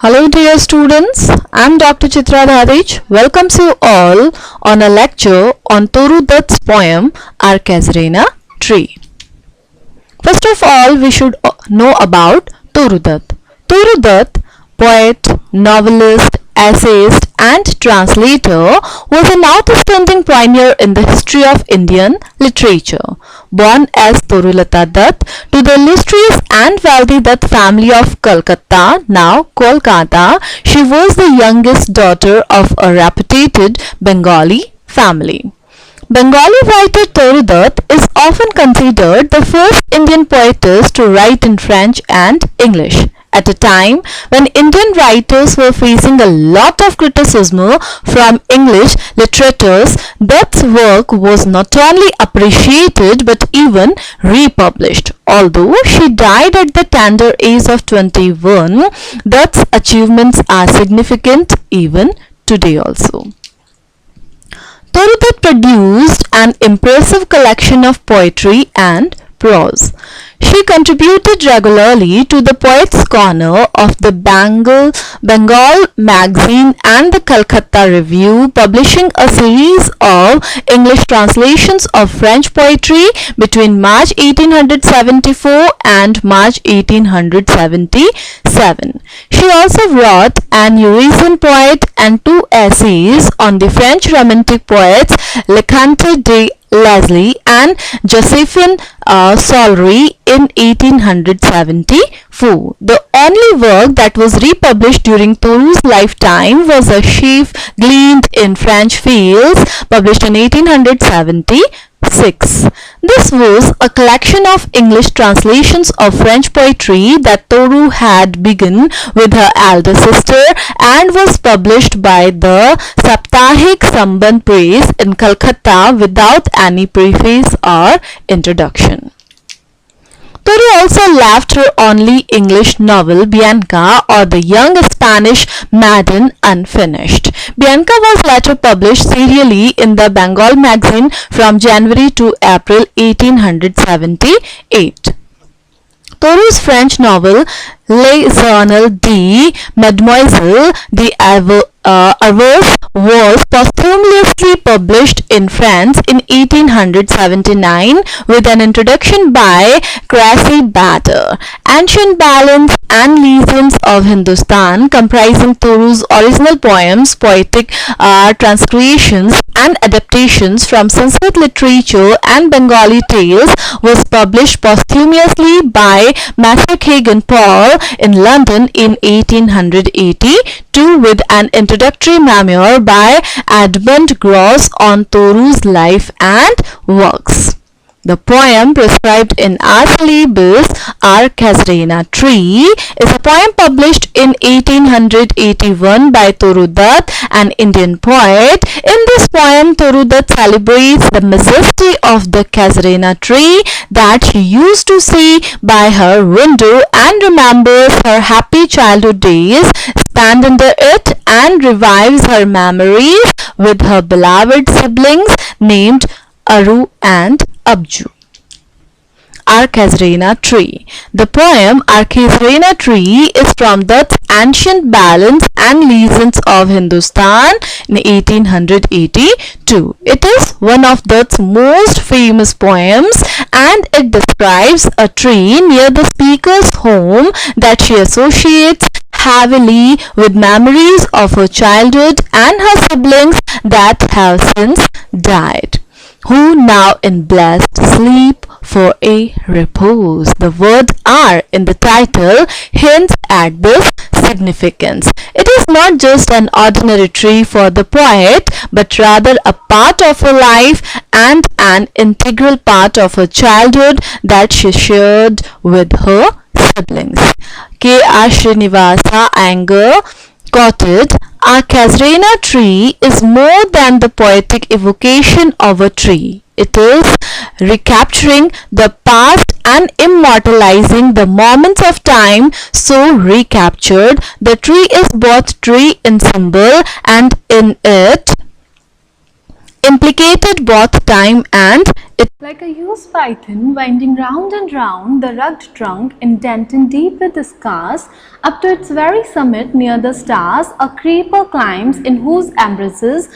Hello dear students, I am Dr. Chitra Dhadich. Welcomes you all on a lecture on Toru Dutt's poem Our Casuarina Tree. First of all, we should know about Toru Dutt. Toru Dutt, poet, novelist, essayist and translator, was an outstanding pioneer in the history of Indian literature. Born as Torulata Dutt to the illustrious and wealthy Dutt family of Calcutta, now Kolkata, she was the youngest daughter of a reputed Bengali family. Bengali writer Toru Dutt is often considered the first Indian poetess to write in French and English. At a time when Indian writers were facing a lot of criticism from English literatures, Dutt's work was not only appreciated but even republished. Although she died at the tender age of 21, Dutt's achievements are significant even today also. Toru Dutt produced an impressive collection of poetry and prose. She contributed regularly to the Poets' Corner of the Bengal magazine and the Calcutta Review, publishing a series of English translations of French poetry between March 1874 and March 1877. She also wrote an Eurasian poet and two essays on the French Romantic poets Lecointre de Leslie and Josephine Solry in 1874. The only work that was republished during Toru's lifetime was A Sheaf Gleaned in French Fields, published in 1876. This was a collection of English translations of French poetry that Toru had begun with her elder sister and was published by the Saptahik Sambandh Press in Calcutta without any preface or introduction. Toru also left her only English novel Bianca or the Young Spanish Maiden unfinished. Bianca was later published serially in the Bengal magazine from January to April 1878. Toru's French novel Les Journaux de Mademoiselle d'Avers was posthumously published in France in 1879 with an introduction by Cressy Bader. Ancient Ballads and Legends of Hindustan, comprising Toru's original poems, poetic transcriptions and adaptations from Sanskrit literature and Bengali tales, was published posthumously by Mackhagan Paul in London in 1882 with an introductory memoir by Edmund Gross on Toru's life and works. The poem prescribed in Our Syllabus, Our Casuarina Tree, is a poem published in 1881 by Toru Dutt, an Indian poet. In this poem, Toru Dutt celebrates the majesty of the casuarina tree that she used to see by her window and remembers her happy childhood days spent under it and revives her memories with her beloved siblings named Aru and Abju. Our Casuarina Tree. The poem Our Casuarina Tree is from Dutt's Ancient Ballads and Legends of Hindustan in 1882. It is one of Dutt's most famous poems and it describes a tree near the speaker's home that she associates heavily with memories of her childhood and her siblings that have since died, who now in blessed sleep for a repose. The word "our" in the title hints at this significance. It is not just an ordinary tree for the poet, but rather a part of her life and an integral part of her childhood that she shared with her siblings. K. R. Srinivasa Iyengar quoted, "Our casuarina tree is more than the poetic evocation of a tree. It is recapturing the past and immortalizing the moments of time so recaptured. The tree is both tree in symbol and in it implicated both time and it. Like a used python winding round and round the rugged trunk, indented deep with the scars, up to its very summit near the stars, a creeper climbs in whose embraces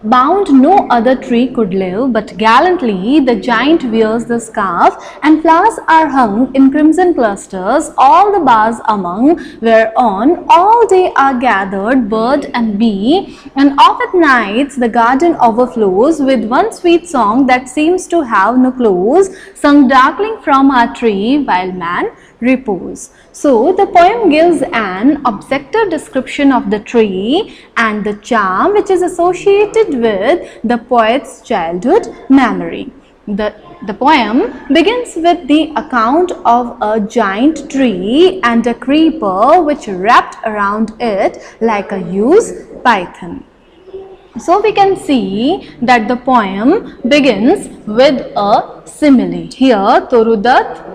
bound no other tree could live, but gallantly the giant wears the scarf, and flowers are hung in crimson clusters, all the boughs among, whereon all day are gathered bird and bee, and oft at nights the garden overflows with one sweet song that seems to have no close, sung darkling from our tree while man repose. So the poem gives an objective description of the tree and the charm which is associated with the poet's childhood memory. The poem begins with the account of a giant tree and a creeper which wrapped around it like a huge python. So we can see that the poem begins with a simile. Here Torudutt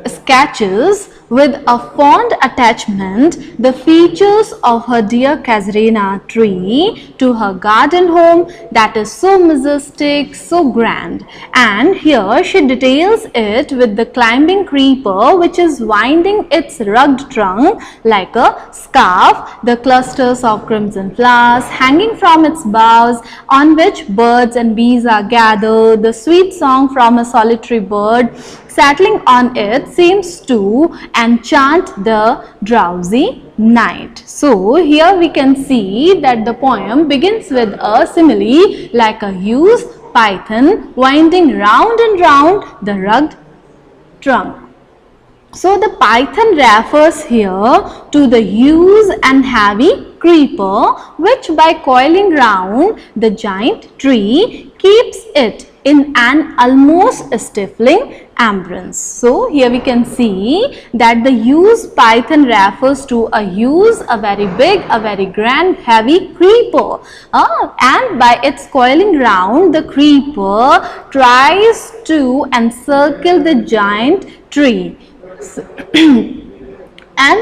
sketches with a fond attachment the features of her dear casuarina tree to her garden home that is so majestic, so grand, and here she details it with the climbing creeper which is winding its rugged trunk like a scarf, the clusters of crimson flowers hanging from its boughs on which birds and bees are gathered, the sweet song from a solitary bird settling on it seems to enchant the drowsy night. So here we can see that the poem begins with a simile like a huge python winding round and round the rugged trunk. So the python refers here to the huge and heavy creeper which by coiling round the giant tree keeps it in an almost stifling embrace. So here we can see that the huge python refers to a huge, a very big, a very grand, heavy creeper, and by its coiling round the creeper tries to encircle the giant tree and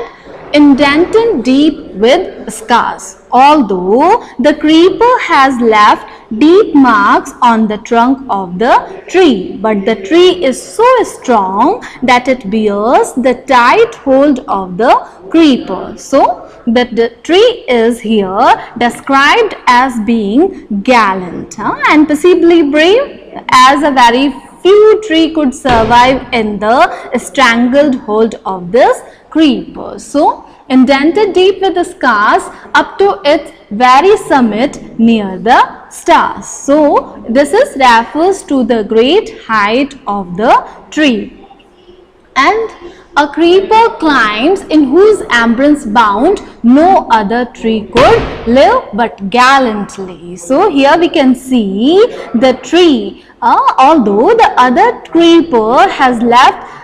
indented deep with scars. Although the creeper has left deep marks on the trunk of the tree, but the tree is so strong that it bears the tight hold of the creeper. So the tree is here described as being gallant and possibly brave, as a very few tree could survive in the strangled hold of this creeper. So indented deep with the scars up to its very summit near the stars. So this is refers to the great height of the tree. And a creeper climbs in whose embrace bound no other tree could live but gallantly. So here we can see the tree, although the other creeper has left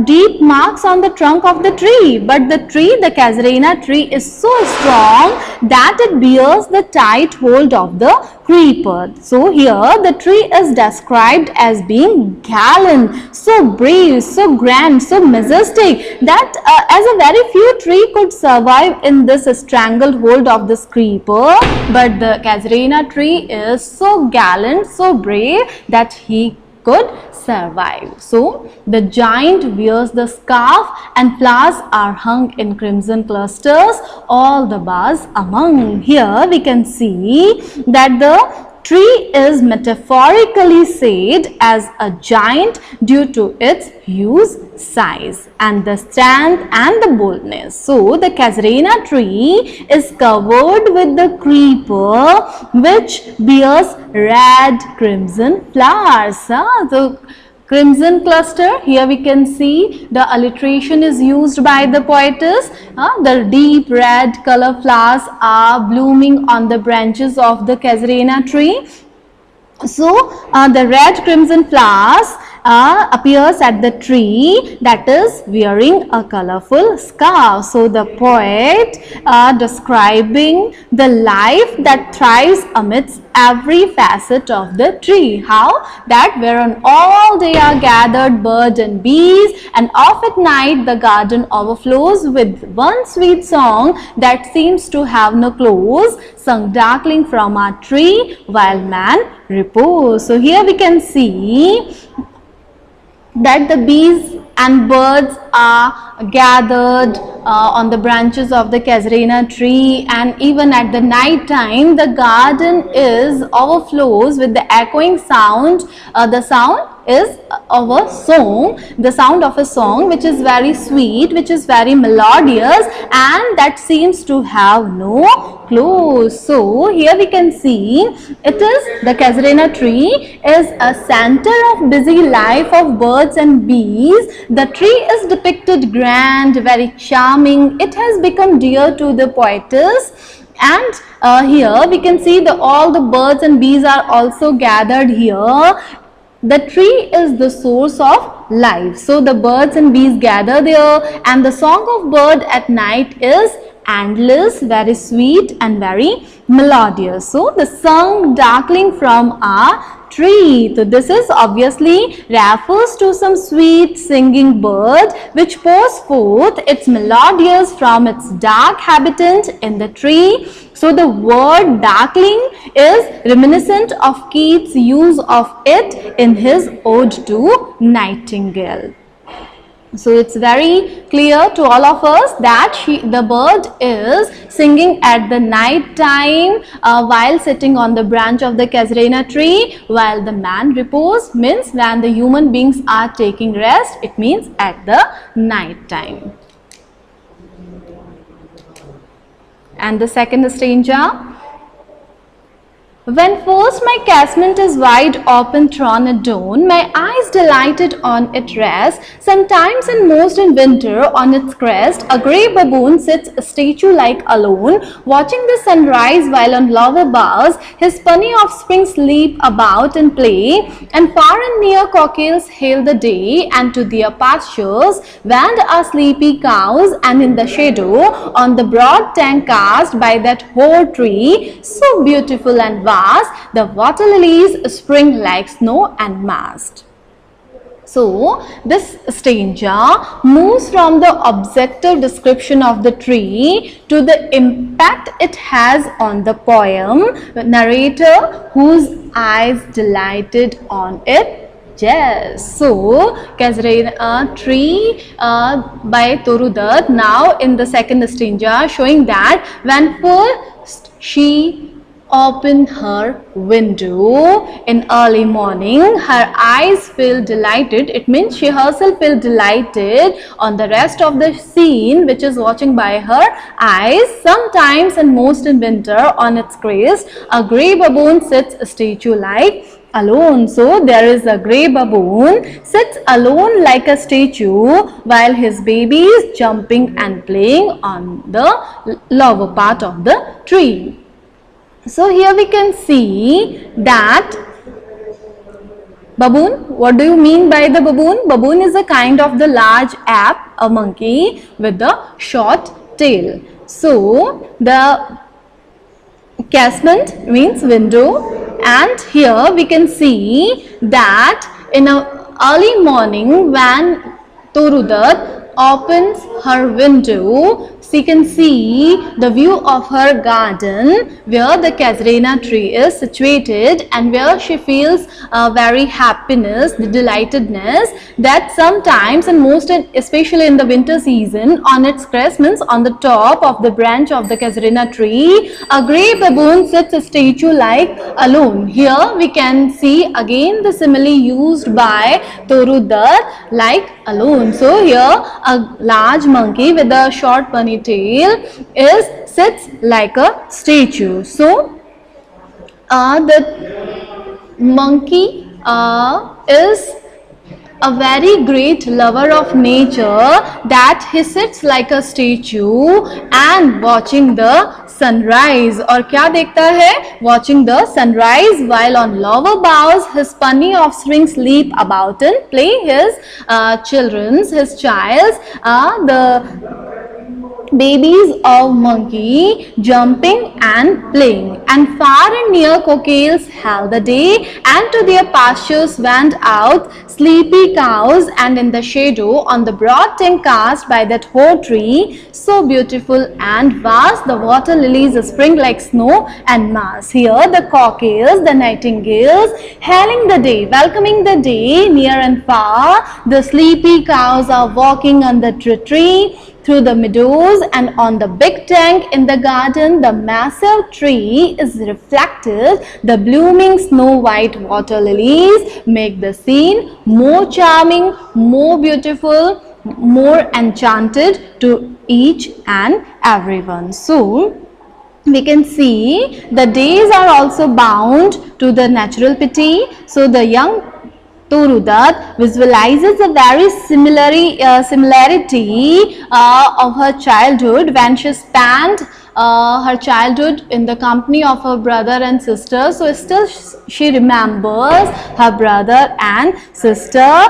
deep marks on the trunk of the tree, but the tree, the casuarina tree, is so strong that it bears the tight hold of the creeper. So here the tree is described as being gallant, so brave, so grand, so majestic that as a very few tree could survive in this strangled hold of this creeper, but the casuarina tree is so gallant, so brave that he could survive. So the giant wears the scarf and flowers are hung in crimson clusters, all the boughs among. Here we can see that the tree is metaphorically said as a giant due to its huge size and the strength and the boldness. So the casuarina tree is covered with the creeper which bears red crimson flowers. The crimson cluster, here we can see the alliteration is used by the poetess. The deep red color flowers are blooming on the branches of the casuarina tree. So the red crimson flowers appears at the tree that is wearing a colorful scarf. So the poet describing the life that thrives amidst every facet of the tree. How? That whereon all day are gathered birds and bees, and off at night the garden overflows with one sweet song that seems to have no close, sung darkling from our tree while man repose. So here we can see that the bees and birds are gathered on the branches of the casuarina tree, and even at the night time the garden is overflows with the echoing sound. The sound is of a song, the sound of a song which is very sweet, which is very melodious, and that seems to have no close. So here we can see it is the casuarina tree is a center of busy life of birds and bees. The tree is depicted grand, very charming. It has become dear to the poetess, and here we can see all the birds and bees are also gathered here. The tree is the source of life. So the birds and bees gather there, and the song of bird at night is endless, very sweet and very melodious. So the song darkling from a tree. So this is obviously refers to some sweet singing bird which pours forth its melodious from its dark habitant in the tree. So the word darkling is reminiscent of Keats' use of it in his Ode to Nightingale. So it's very clear to all of us that the bird is singing at the night time while sitting on the branch of the casuarina tree, while the man repose means when the human beings are taking rest, it means at the night time. And the second stanza. When first my casement is wide open thrown at dawn, my eyes delighted on it rest. Sometimes and most in winter on its crest, a grey baboon sits a statue-like alone, watching the sunrise while on lower boughs his puny offspring sleep about and play, and far and near cockles hail the day, and to their pastures wend our sleepy cows, and in the shadow on the broad tank cast by that hoar tree, so beautiful and vast, the water lilies spring like snow and mast. So this stanza moves from the objective description of the tree to the impact it has on the poem, narrator whose eyes delighted on it. Yes, so casuarina tree by Toru Dutt. Now in the second stanza showing that when first she opened her window in early morning, her eyes feel delighted. It means she herself feel delighted on the rest of the scene which is watching by her eyes. Sometimes and most in winter on its crest, a grey baboon sits a statue like alone. So there is a grey baboon sits alone like a statue while his baby is jumping and playing on the lower part of the tree. So here we can see that baboon. What do you mean by the baboon? Baboon is a kind of the large ape, a monkey with a short tail. So the casement means window, and here we can see that in a early morning when Toru Dutt opens her window, she can see the view of her garden where the casuarina tree is situated, and where she feels very happiness, the delightedness that sometimes and most especially in the winter season on its crest means on the top of the branch of the casuarina tree, a grey baboon sits a statue like alone. Here we can see again the simile used by Toru Dutt, like alone. So here a large monkey with a short ponytail sits like a statue. So the monkey is a very great lover of nature, that he sits like a statue and watching the sunrise. और क्या देखता है? Watching the sunrise while on lower boughs his punny offspring sleep about and play. His child's the babies of monkey jumping and playing, and far and near cockles held the day, and to their pastures went out sleepy cows, and in the shadow on the broad tank cast by that whole tree, so beautiful and vast, the water lilies spring like snow and mass. Here the cockles, the nightingales, hailing the day, welcoming the day near and far. The sleepy cows are walking on the tree through the meadows, and on the big tank in the garden the massive tree is reflected. The blooming snow white water lilies make the scene more charming, more beautiful, more enchanted to each and everyone. So we can see the days are also bound to the natural pity. So the young Torudat visualizes a very similarity of her childhood when she spent her childhood in the company of her brother and sister. So still she remembers her brother and sister.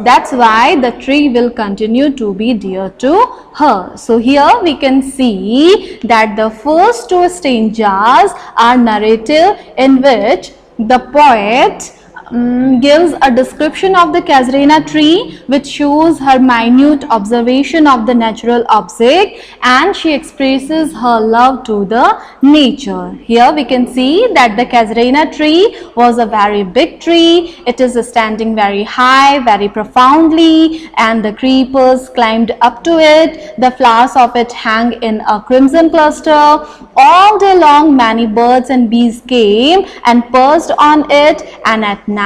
That's why the tree will continue to be dear to her. So here we can see that the first two stanzas are narrative, in which the poet gives a description of the casuarina tree, which shows her minute observation of the natural object, and she expresses her love to the nature. Here we can see that the casuarina tree was a very big tree. It is standing very high, very profoundly, and the creepers climbed up to it. The flowers of it hang in a crimson cluster. All day long many birds and bees came and perched on it, and at night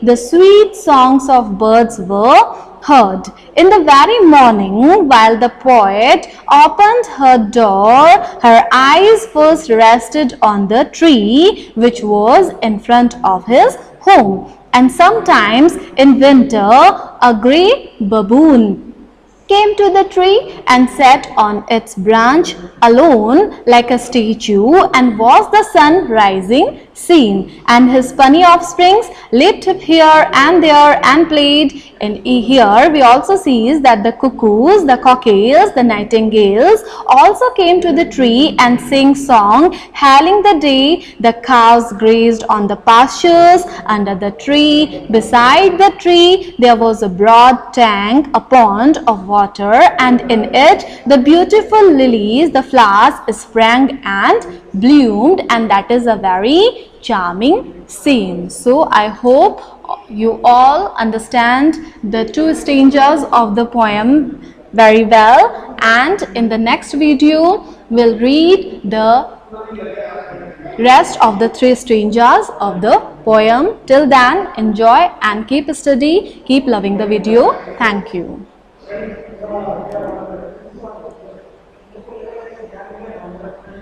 the sweet songs of birds were heard. In the very morning, while the poet opened her door, her eyes first rested on the tree which was in front of his home. And sometimes in winter a grey baboon came to the tree and sat on its branch alone like a statue, and watched the sun rising seen, and his funny offsprings leaped up here and there and played. And here we also see that the cuckoos, the cockles, the nightingales also came to the tree and sang song, hailing the day. The cows grazed on the pastures under the tree. Beside the tree there was a broad tank, a pond of water, and in it the beautiful lilies, the flowers, sprang and bloomed, and that is a very charming scene. So I hope you all understand the two stanzas of the poem very well, and in the next video we'll read the rest of the three stanzas of the poem. Till then, enjoy and keep study, keep loving the video. Thank you.